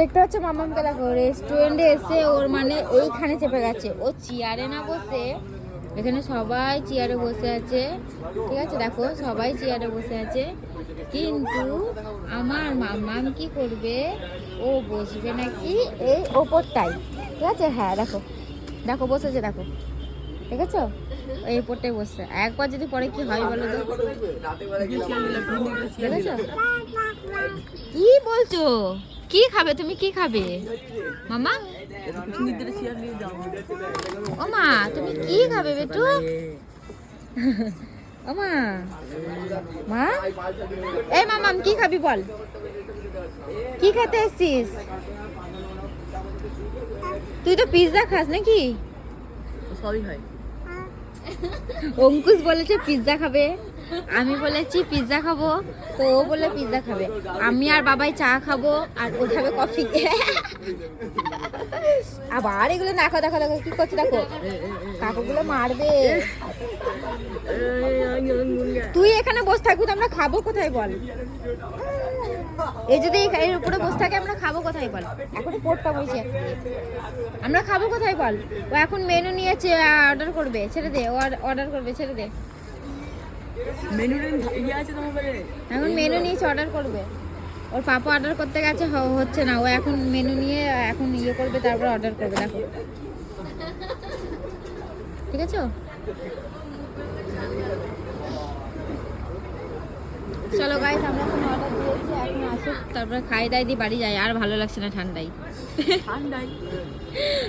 দেখতে হচ্ছে মামামকে দেখো রেস্টুরেন্টে এসে ওর মানে এইখানে চেপে গেছে, ও চেয়ারে না বসে এখানে সবাই চেয়ারে বসে আছে, ঠিক আছে দেখো সবাই চেয়ারে বসে আছে, কিন্তু আমার মামাম কি করবে, ও বসবে নাকি এই ওপরটাই, ঠিক আছে। হ্যাঁ দেখো দেখো বসেছে দেখো, ঠিক আছে এই ওপরটাই বসছে। একবার যদি পরে কি হয় বলো তো, দেখেছো কি বলছো, কি খাবে তুমি, কি খাবে মামা? ও মা তুমি কি খাবে বেটু? ও মা, মা এই মামাম কি খাবি বল, কি খেতে এসছিস? তুই তো পিৎজা খাস নাকি? সবই হয়। অঙ্কুশ বলেছে পিৎজা খাবে, আমি বলেছি পিৎজা খাবো, তো ও বলে পিৎজা খাবে, আমি আর বাবাই চা খাবো আর ও খাবে কফি। আবার এগুলো দেখো দেখো দেখো কি করছে দেখো, কাকুগুলো মারবে। তুই এখানে বসে থাকবি তো আমরা খাবো কোথায় বল? এই যদি এর উপরে বসে থাকে আমরা খাবো কোথায় বল? এখন পোটটা বসে আমরা খাবো কোথায় বল? ও এখন মেনু নিয়েছে, অর্ডার করবে, ছেড়ে দে, ও অর্ডার করবে, ছেড়ে দে। মেনু ইয়ে আছে তোমার কাছে? এখন মেনু নিয়েছে, অর্ডার করবে। ওর পাপা অর্ডার করতে গেছে, হচ্ছে না, ও এখন মেনু নিয়ে এখন ইয়ে করবে, তারপর অর্ডার করবে দেখো, ঠিক আছে। চলো গাইস আমরা এখন অর্ডার দিয়েছি, এখন আসুক তারপরে খাই দাই দিয়ে বাড়ি যাই, আর ভালো লাগছে না ঠান্ডায়।